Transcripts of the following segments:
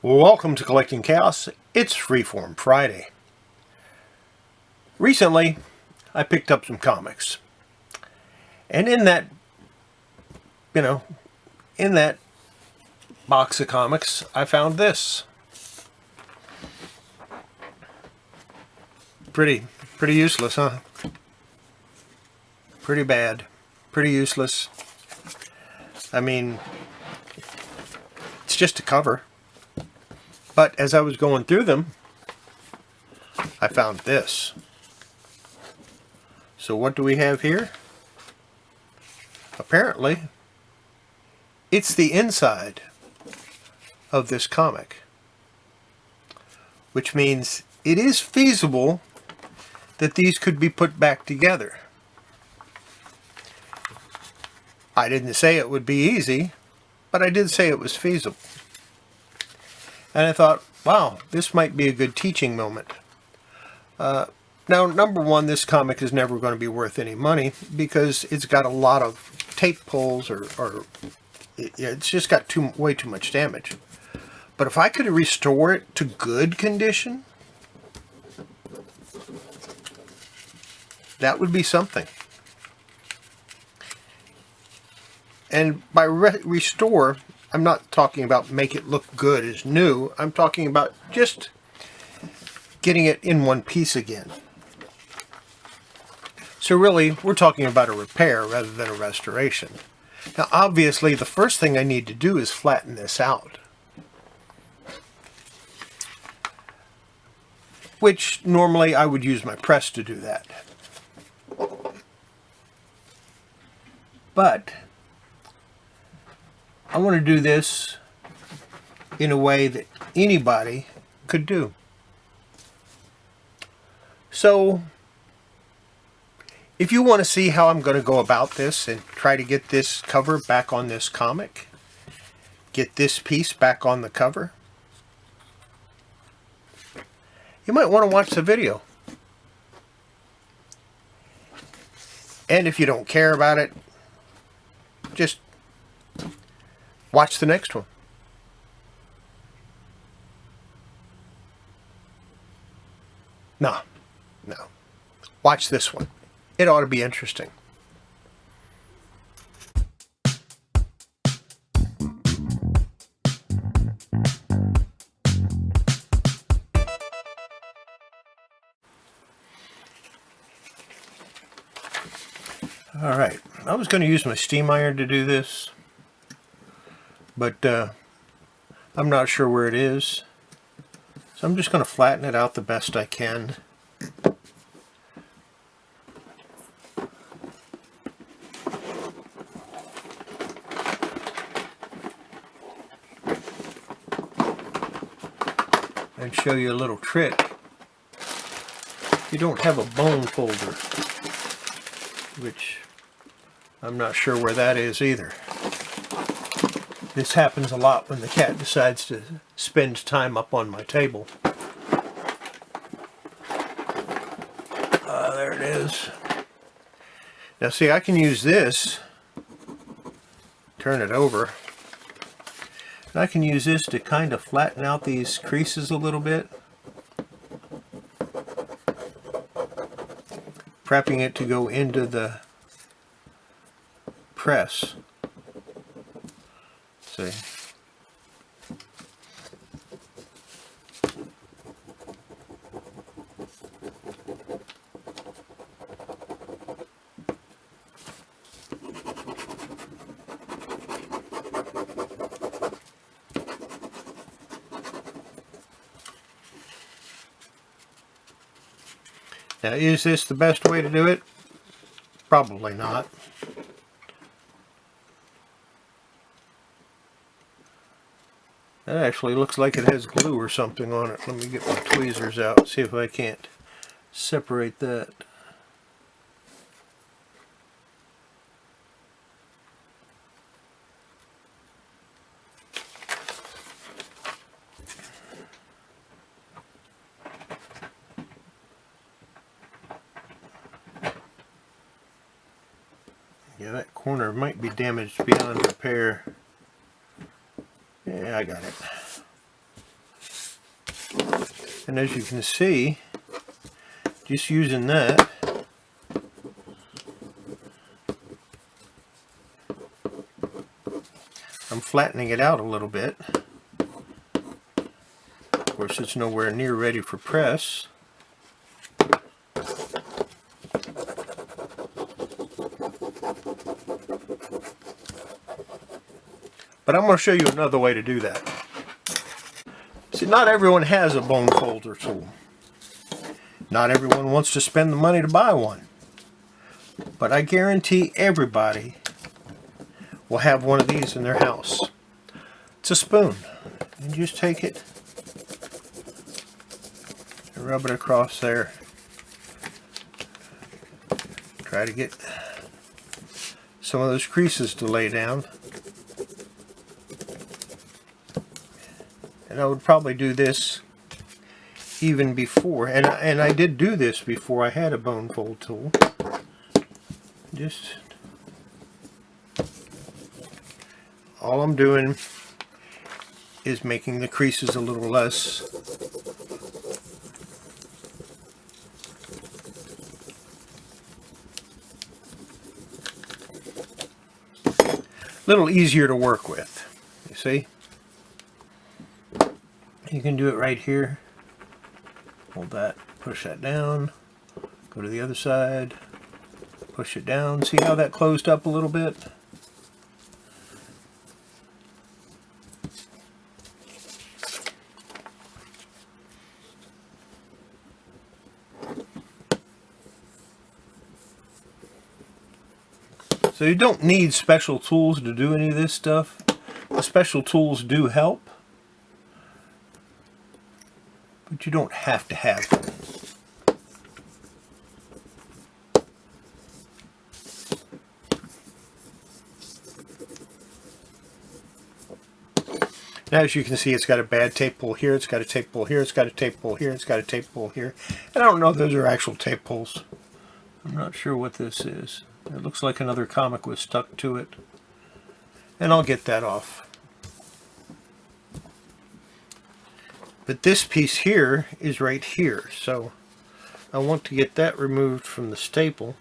Welcome to Collecting Chaos. It's Freeform Friday. Recently, I picked up some comics. And in that box of comics, I found this. Pretty useless, huh? Pretty bad. Pretty useless. I mean, it's just a cover. But as I was going through them, I found this. So what do we have here? Apparently, it's the inside of this comic. Which means it is feasible that these could be put back together. I didn't say it would be easy, but I did say it was feasible. And I thought, wow, this might be a good teaching moment. Now, number one, this comic is never going to be worth any money because it's got a lot of tape pulls or it's just got way too much damage. But if I could restore it to good condition, that would be something. And by restore, I'm not talking about make it look good as new. I'm talking about just getting it in one piece again. So really, we're talking about a repair rather than a restoration. Now, obviously, the first thing I need to do is flatten this out. Which normally I would use my press to do that. But I want to do this in a way that anybody could do. So, if you want to see how I'm going to go about this and try to get this cover back on this comic, get this piece back on the cover, you might want to watch the video. And if you don't care about it, just watch the next one. No. Watch this one. It ought to be interesting. Alright, I was going to use my steam iron to do this, but I'm not sure where it is. So I'm just going to flatten it out the best I can. And show you a little trick. You don't have a bone folder, which I'm not sure where that is either. This happens a lot when the cat decides to spend time up on my table. There it is. Now see, I can use this, turn it over, and I can use this to kind of flatten out these creases a little bit, prepping it to go into the press. See. Now, is this the best way to do it? Probably not. That actually looks like it has glue or something on it. Let me get my tweezers out, see if I can't separate that. Yeah, that corner might be damaged beyond repair. Yeah, I got it. And as you can see, just using that, I'm flattening it out a little bit. Of course, it's nowhere near ready for press. But I'm going to show you another way to do that. See, not everyone has a bone folder tool. Not everyone wants to spend the money to buy one. But I guarantee everybody will have one of these in their house. It's a spoon. And just take it and rub it across there. Try to get some of those creases to lay down. And I would probably do this even before, and I did do this before I had a bone fold tool. Just all I'm doing is making the creases a little less. A little easier to work with, you see? You can do it right here. Hold that, push that down, go to the other side, push it down. See how that closed up a little bit? So you don't need special tools to do any of this stuff. The special tools do help, but you don't have to have them. Now, as you can see, it's got a bad tape pull here, it's got a tape pull here, it's got a tape pull here, it's got a tape pull here. And I don't know if those are actual tape pulls. I'm not sure what this is. It looks like another comic was stuck to it. And I'll get that off. But this piece here is right here, so I want to get that removed from the staple.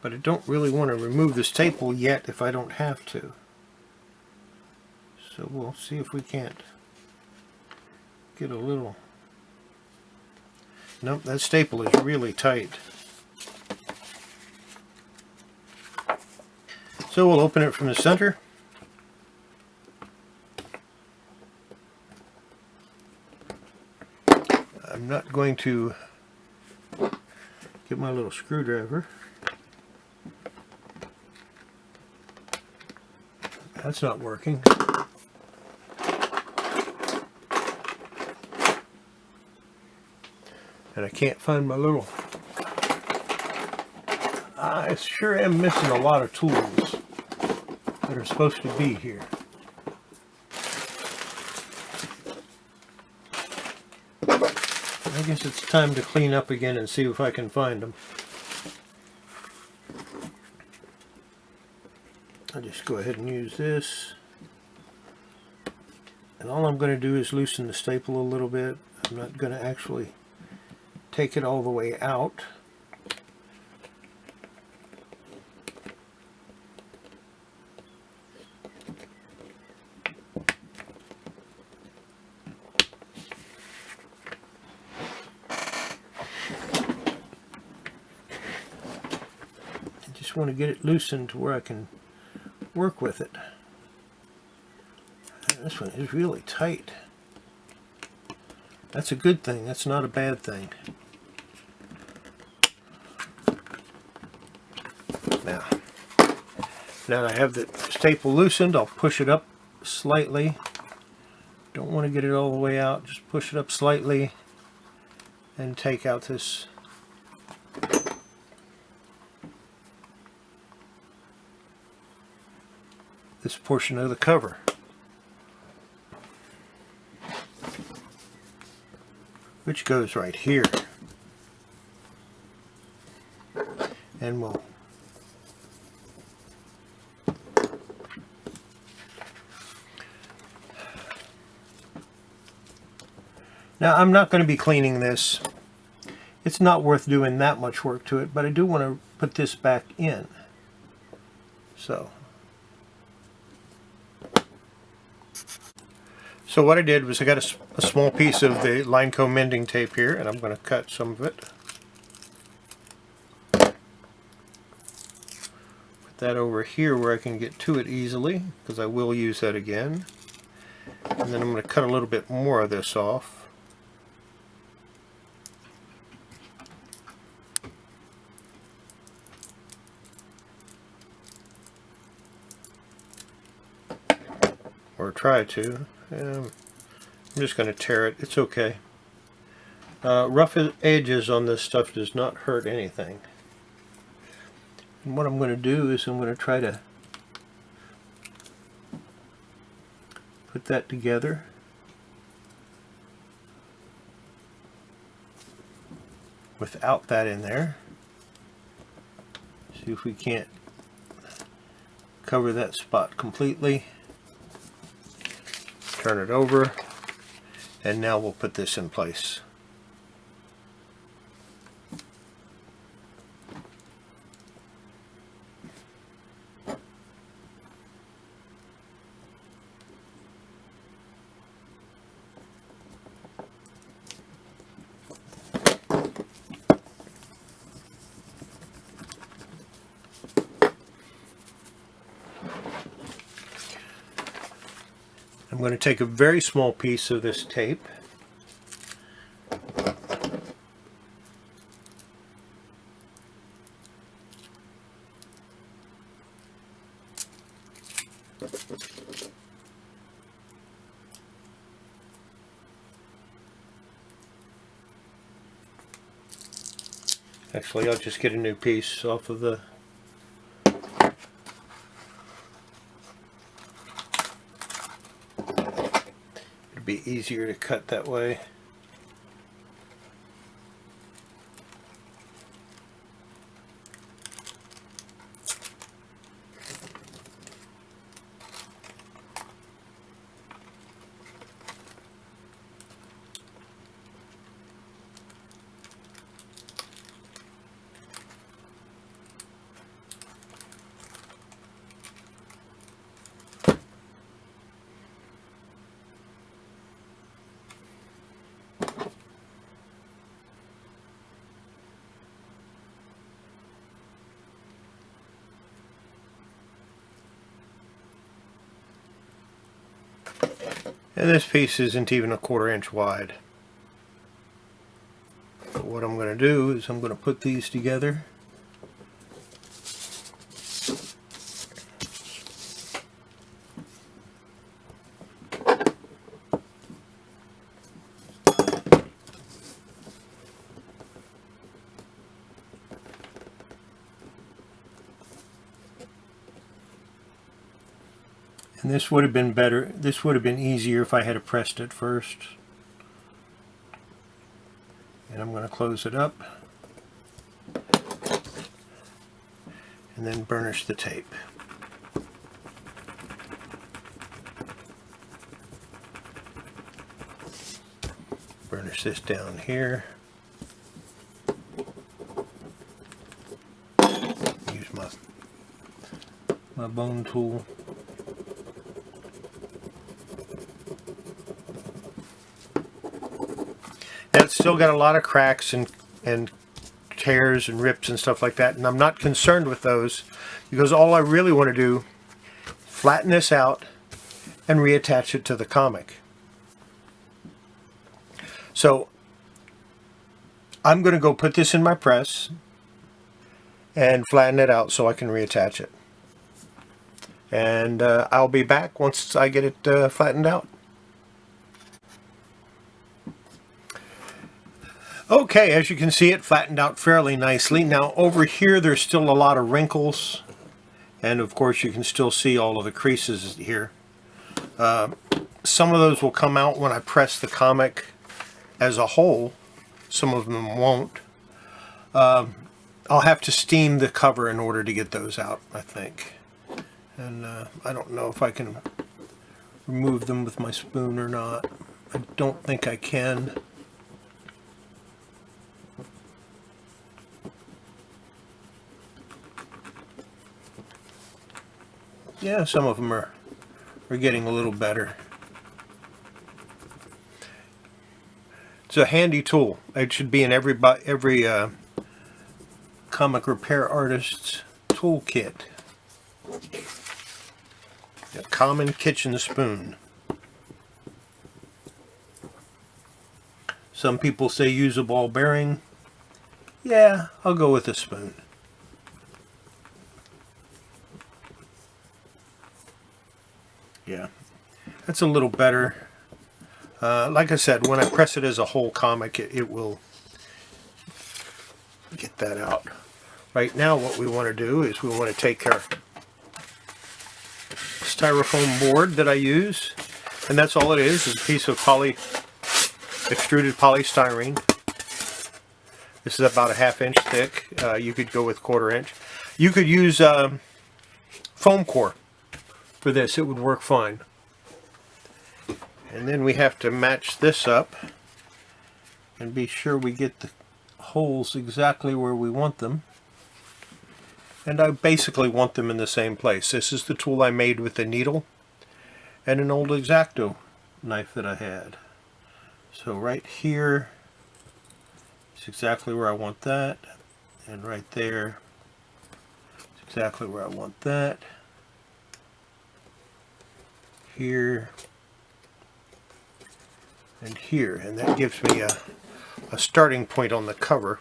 But I don't really want to remove the staple yet if I don't have to. So we'll see if we can't get a little... Nope, that staple is really tight. So we'll open it from the center. I'm not going to get my little screwdriver. That's not working. And I can't find my little... I sure am missing a lot of tools that are supposed to be here. I guess it's time to clean up again and see if I can find them. I'll just go ahead and use this. And all I'm going to do is loosen the staple a little bit. I'm not going to actually take it all the way out. I just want to get it loosened to where I can work with it. And this one is really tight. That's a good thing. That's not a bad thing. Now that I have the staple loosened, I'll push it up slightly. Don't want to get it all the way out, just push it up slightly and take out this portion of the cover. Which goes right here. And we'll Now I'm not going to be cleaning this. It's not worth doing that much work to it, but I do want to put this back in. So what I did was I got a small piece of the line co mending tape here, and I'm going to cut some of it. Put that over here where I can get to it easily, because I will use that again. And then I'm going to cut a little bit more of this off. Or try to. I'm just going to tear it. It's okay. Rough edges on this stuff does not hurt anything. And what I'm going to do is I'm going to try to put that together. Without that in there. See if we can't cover that spot completely. Turn it over, and now we'll put this in place. I'm going to take a very small piece of this tape actually I'll just get a new piece off of the be easier to cut that way. And this piece isn't even a 1/4 inch wide. But what I'm going to do is I'm going to put these together. And this would have been better, this would have been easier if I had pressed it first. And I'm going to close it up. And then burnish the tape. Burnish this down here. Use my bone tool. It's still got a lot of cracks and tears and rips and stuff like that, and I'm not concerned with those because all I really want to do, flatten this out and reattach it to the comic. So I'm going to go put this in my press and flatten it out so I can reattach it. And I'll be back once I get it flattened out. Okay, as you can see, it flattened out fairly nicely. Now over here there's still a lot of wrinkles, and of course you can still see all of the creases here. Some of those will come out when I press the comic as a whole. Some of them won't. I'll have to steam the cover in order to get those out, I think. And I don't know if I can remove them with my spoon or not. I don't think I can. Yeah, some of them are getting a little better. It's a handy tool. It should be in every comic repair artist's toolkit. A common kitchen spoon. Some people say use a ball bearing. Yeah, I'll go with a spoon. Yeah, that's a little better. Like I said, when I press it as a whole comic, it will get that out. Right now what we want to do is we want to take our styrofoam board that I use, and that's all it is a piece of extruded polystyrene. This is about a 1/2 inch thick. You could go with 1/4 inch. You could use foam core for this. It would work fine. And then we have to match this up and be sure we get the holes exactly where we want them. And I basically want them in the same place. This is the tool I made with a needle and an old X-Acto knife that I had. So right here is exactly where I want that, and right there is exactly where I want that. Here and here, and that gives me a starting point on the cover.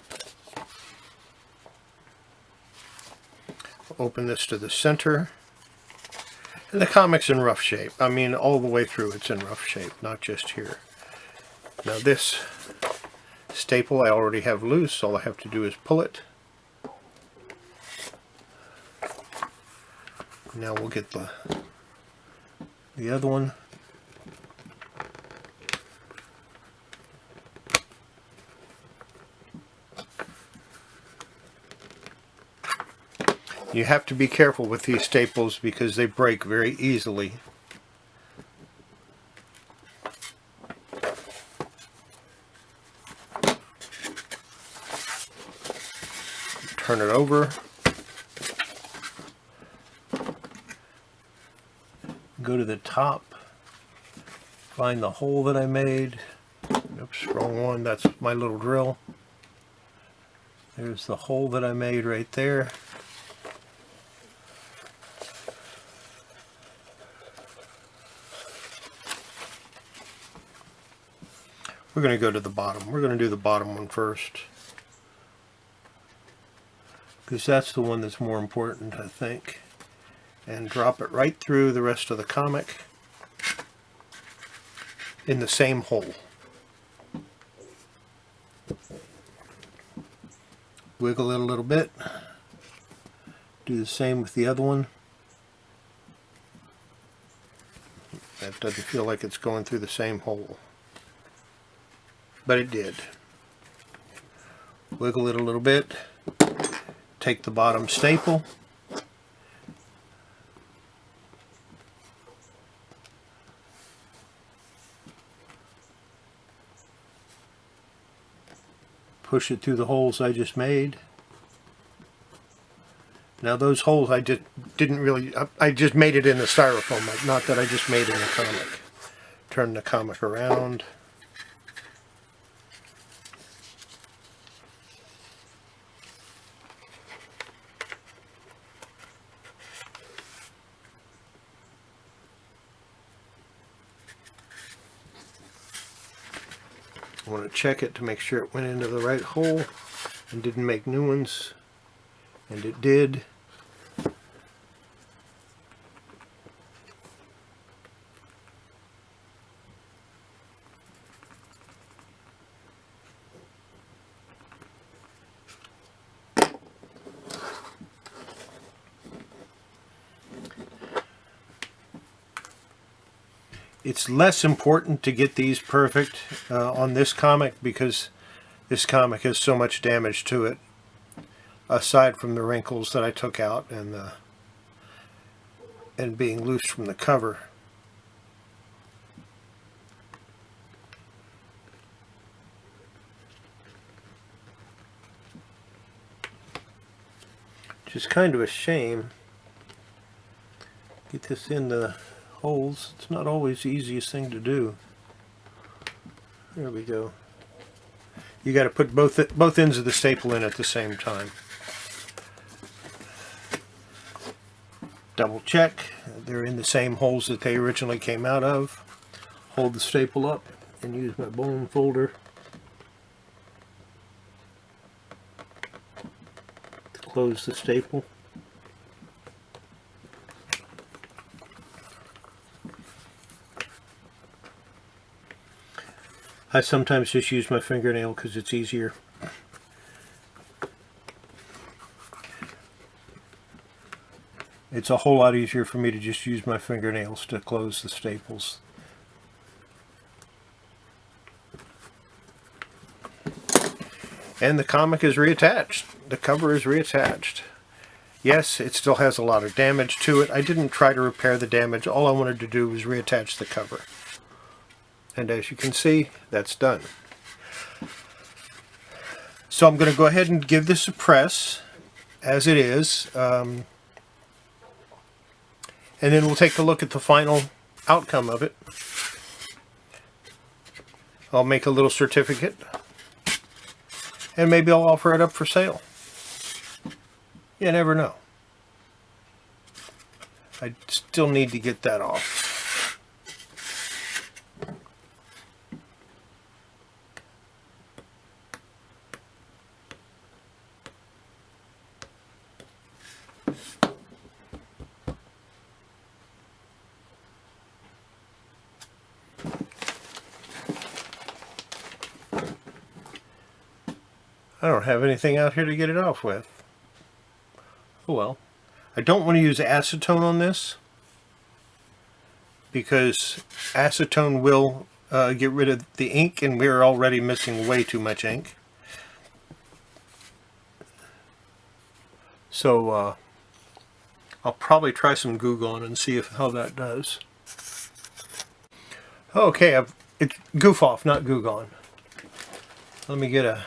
Open this to the center, and the comic's in rough shape. I mean, all the way through it's in rough shape, not just here. Now this staple I already have loose. All I have to do is pull it. Now we'll get the other one. You have to be careful with these staples because they break very easily. Turn it over. Go to the top. Find the hole that I made. Oops, wrong one. That's my little drill. There's the hole that I made right there. We're going to go to the bottom. We're going to do the bottom one first, because that's the one that's more important, I think. And drop it right through the rest of the comic in the same hole. Wiggle it a little bit. Do the same with the other one. That doesn't feel like it's going through the same hole, but it did. Wiggle it a little bit. Take the bottom staple. Push it through the holes I just made. Now those holes I just didn't really, I just made it in the styrofoam, not that I just made it in the comic. Turn the comic around. I want to check it to make sure it went into the right hole and didn't make new ones, and it did. It's less important to get these perfect on this comic because this comic has so much damage to it, aside from the wrinkles that I took out and being loose from the cover. Which is kind of a shame, Get this in the holes. It's not always the easiest thing to do. There we go. You got to put both ends of the staple in at the same time. Double check. They're in the same holes that they originally came out of. Hold the staple up and use my bone folder to close the staple. I sometimes just use my fingernail because it's easier. It's a whole lot easier for me to just use my fingernails to close the staples. And the comic is reattached. The cover is reattached. Yes, it still has a lot of damage to it. I didn't try to repair the damage. All I wanted to do was reattach the cover. And as you can see, that's done. So I'm going to go ahead and give this a press as it is. And then we'll take a look at the final outcome of it. I'll make a little certificate. And maybe I'll offer it up for sale. You never know. I still need to get that off. I don't have anything out here to get it off with. Oh well. I don't want to use acetone on this because acetone will get rid of the ink, and we're already missing way too much ink. So I'll probably try some Goo Gone and see how that does. Okay, it's Goof Off, not Goo Gone. Let me get a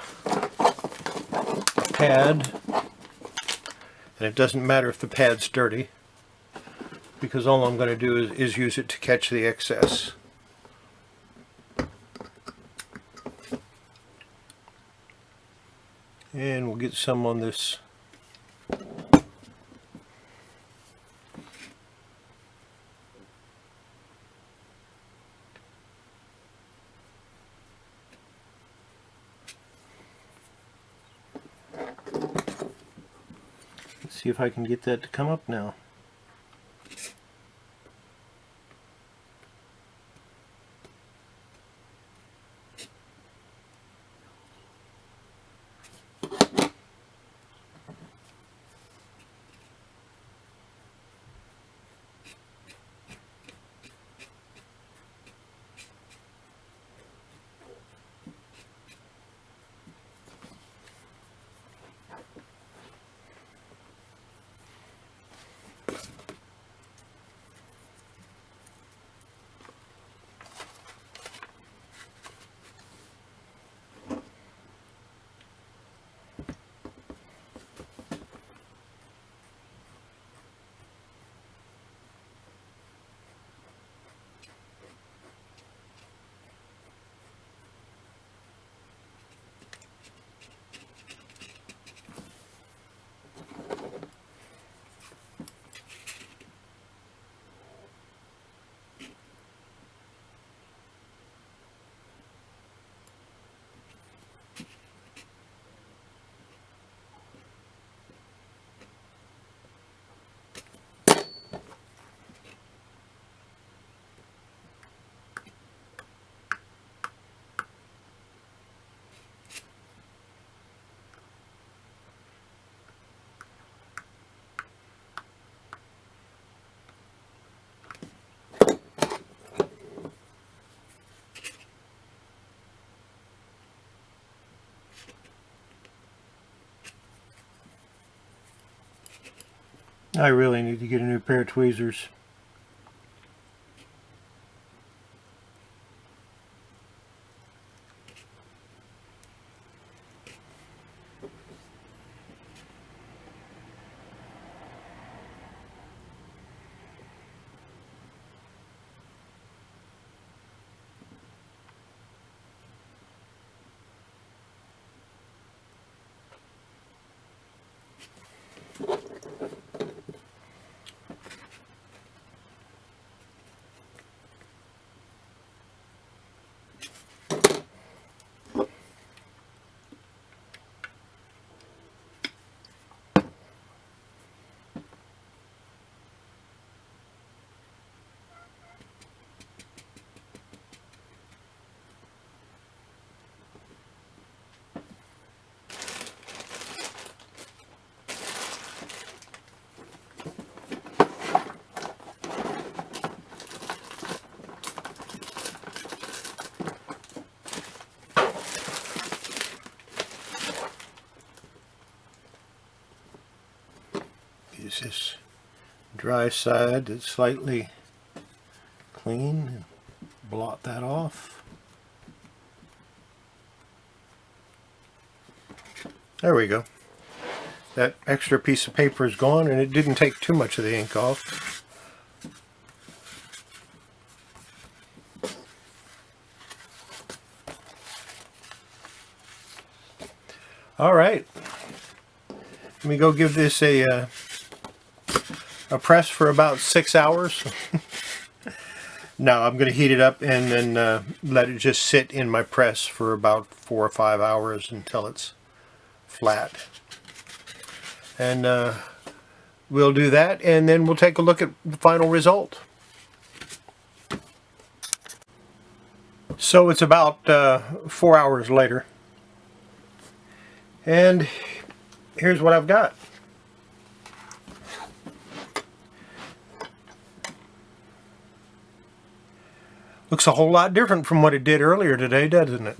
pad, and it doesn't matter if the pad's dirty because all I'm going to do is use it to catch the excess. And we'll get some on this . See if I can get that to come up now. I really need to get a new pair of tweezers. Use this dry side that's slightly clean and blot that off. There we go. That extra piece of paper is gone, and it didn't take too much of the ink off. All right. Let me go give this a press for about 6 hours. No, I'm going to heat it up and then let it just sit in my press for about 4 or 5 hours until it's flat. And we'll do that, and then we'll take a look at the final result. So it's about 4 hours later, and here's what I've got. Looks a whole lot different from what it did earlier today, doesn't it?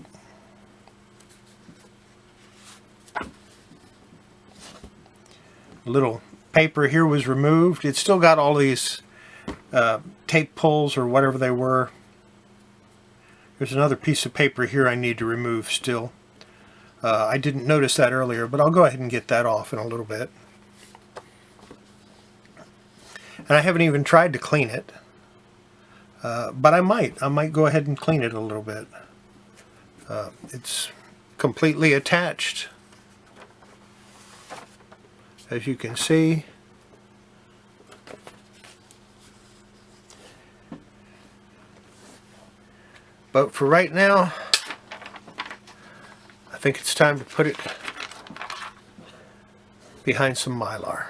A little paper here was removed. It's still got all these tape pulls or whatever they were. There's another piece of paper here I need to remove still. I didn't notice that earlier, but I'll go ahead and get that off in a little bit. And I haven't even tried to clean it. But I might go ahead and clean it a little bit. It's completely attached, as you can see. But for right now, I think it's time to put it behind some Mylar.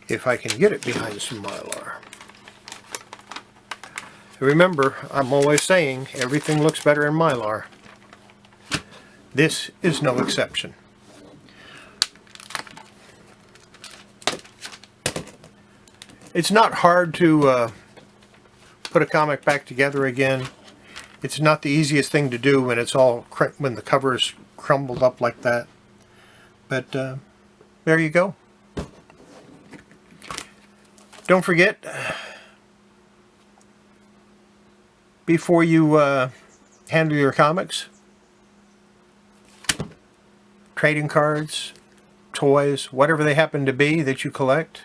If I can get it behind some Mylar. Remember, I'm always saying everything looks better in Mylar. This is no exception. It's not hard to put a comic back together again. It's not the easiest thing to do when it's all when the cover is crumbled up like that. But there you go. Don't forget, before you handle your comics, trading cards, toys, whatever they happen to be that you collect,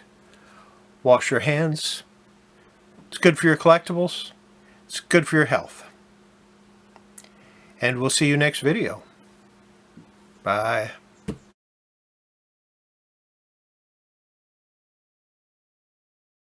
wash your hands. It's good for your collectibles. It's good for your health. And we'll see you next video. Bye.